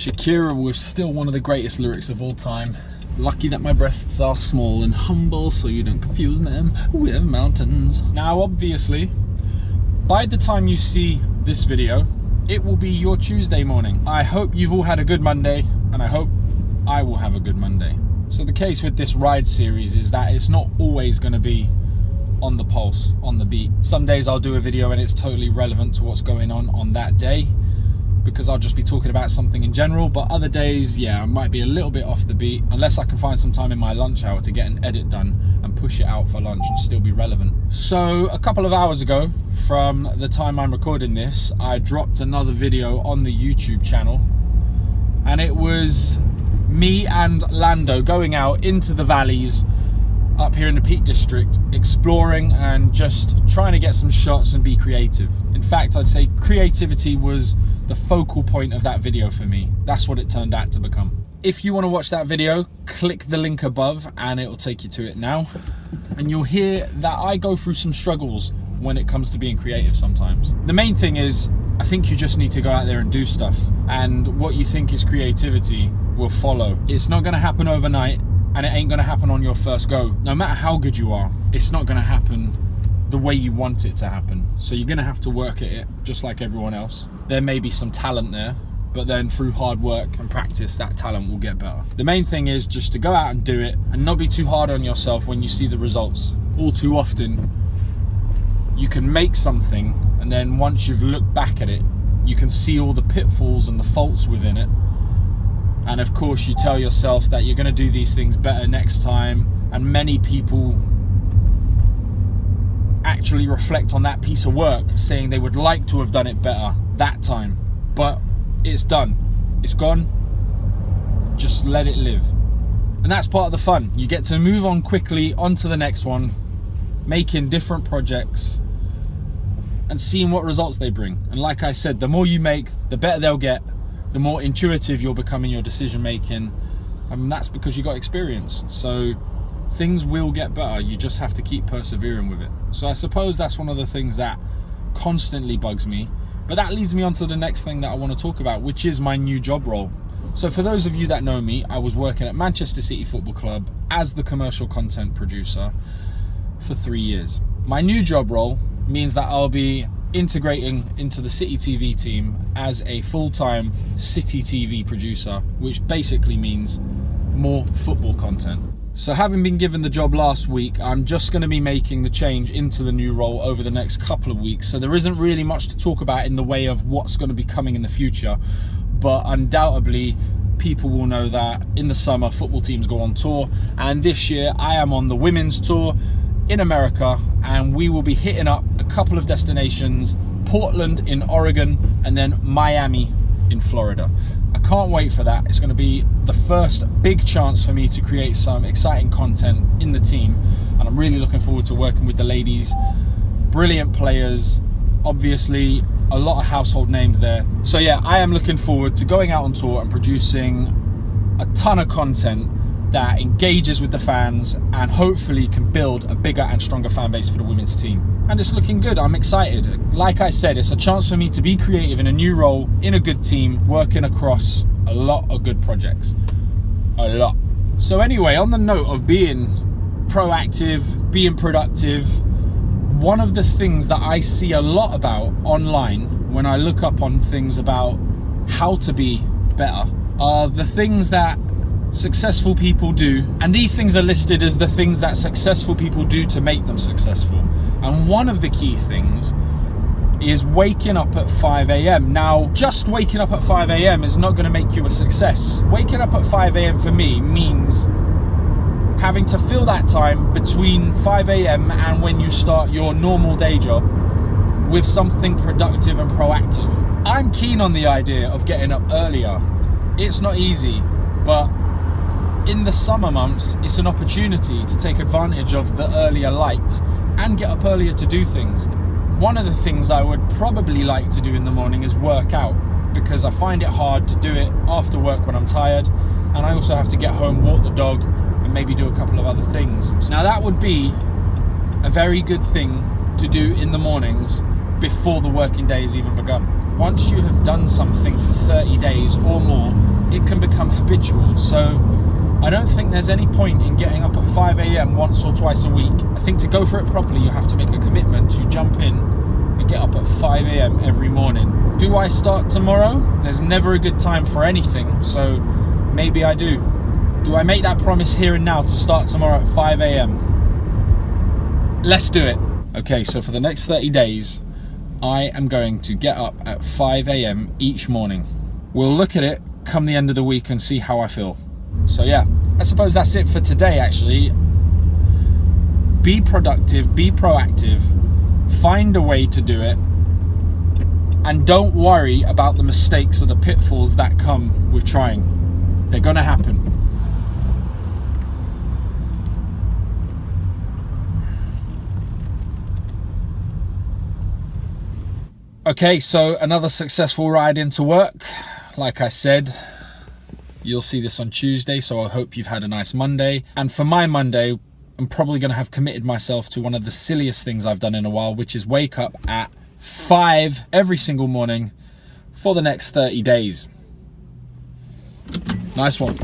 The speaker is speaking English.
Shakira with still one of the greatest lyrics of all time. Lucky that my breasts are small and humble, so you don't confuse them with mountains. Now, obviously, by the time you see this video, it will be your Tuesday morning. I hope you've all had a good Monday, and I hope I will have a good Monday. So the case with this ride series is that it's not always going to be on the pulse, on the beat. Some days I'll do a video and it's totally relevant to what's going on that day, because I'll just be talking about something in general. But other days, yeah, I might be a little bit off the beat, unless I can find some time in my lunch hour to get an edit done and push it out for lunch and still be relevant. So a couple of hours ago, from the time I'm recording this, I dropped another video on the YouTube channel, and it was me and Lando going out into the valleys up here in the Peak District, exploring and just trying to get some shots and be creative. In fact, I'd say creativity was the focal point of that video for me. That's what it turned out to become. If you want to watch that video, click the link above and it will take you to it now. And you'll hear that I go through some struggles when it comes to being creative sometimes. The main thing is, I think you just need to go out there and do stuff. And what you think is creativity will follow. It's not going to happen overnight, and it ain't going to happen on your first go. No matter how good you are, it's not going to happen the way you want it to happen. So you're going to have to work at it just like everyone else. There may be some talent there, but then through hard work and practice, that talent will get better. The main thing is just to go out and do it and not be too hard on yourself when you see the results. All too often, you can make something, and then once you've looked back at it, you can see all the pitfalls and the faults within it. And of course, you tell yourself that you're going to do these things better next time. And many people actually reflect on that piece of work, saying they would like to have done it better that time. But it's done. It's gone. Just let it live. And that's part of the fun. You get to move on quickly onto the next one, making different projects and seeing what results they bring. And like I said, the more you make, the better they'll get, the more intuitive you'll become in your decision making. And that's because you got experience. So things will get better. You just have to keep persevering with it. So I suppose that's one of the things that constantly bugs me. But that leads me on to the next thing that I want to talk about, which is my new job role. So for those of you that know me, I was working at Manchester City Football Club as the commercial content producer for 3 years. My new job role means that I'll be integrating into the City TV team as a full-time City TV producer, which basically means more football content. So having been given the job last week, I'm just going to be making the change into the new role over the next couple of weeks. So there isn't really much to talk about in the way of what's going to be coming in the future, but undoubtedly people will know that in the summer football teams go on tour, and this year I am on the women's tour in America, and we will be hitting up a couple of destinations: Portland in Oregon and then Miami in Florida. I can't wait for that. It's going to be the first big chance for me to create some exciting content in the team, and I'm really looking forward to working with the ladies. Brilliant players, obviously a lot of household names there. So yeah, I am looking forward to going out on tour and producing a ton of content that engages with the fans and hopefully can build a bigger and stronger fan base for the women's team. And it's looking good. I'm excited. Like I said, it's a chance for me to be creative in a new role, in a good team, working across a lot of good projects. A lot. So anyway, on the note of being proactive, being productive, one of the things that I see a lot about online when I look up on things about how to be better are the things that successful people do, and these things are listed as the things that successful people do to make them successful. And one of the key things is waking up at 5 a.m. Now, just waking up at 5 a.m. is not going to make you a success. Waking up at 5 a.m. for me means having to fill that time between 5 a.m. and when you start your normal day job with something productive and proactive. I'm keen on the idea of getting up earlier. It's not easy, but in the summer months, it's an opportunity to take advantage of the earlier light and get up earlier to do things. One of the things I would probably like to do in the morning is work out, because I find it hard to do it after work when I'm tired, and I also have to get home, walk the dog, and maybe do a couple of other things. Now that would be a very good thing to do in the mornings before the working day has even begun. once you have done something for 30 days or more, it can become habitual. So I don't think there's any point in getting up at 5 a.m. once or twice a week. I think to go for it properly, you have to make a commitment to jump in and get up at 5 a.m. every morning. Do I start tomorrow? There's never a good time for anything, so maybe I do. Do I make that promise here and now to start tomorrow at 5 a.m.? Let's do it. Okay, so for the next 30 days, I am going to get up at 5 a.m. each morning. We'll look at it come the end of the week and see how I feel. So yeah, I suppose that's it for today actually. Be productive, be proactive, find a way to do it, and don't worry about the mistakes or the pitfalls that come with trying. They're gonna happen. Okay, so another successful ride into work. Like I said, you'll see this on Tuesday, so I hope you've had a nice Monday. And for my Monday, I'm probably going to have committed myself to one of the silliest things I've done in a while, which is wake up at 5 every single morning for the next 30 days. Nice one.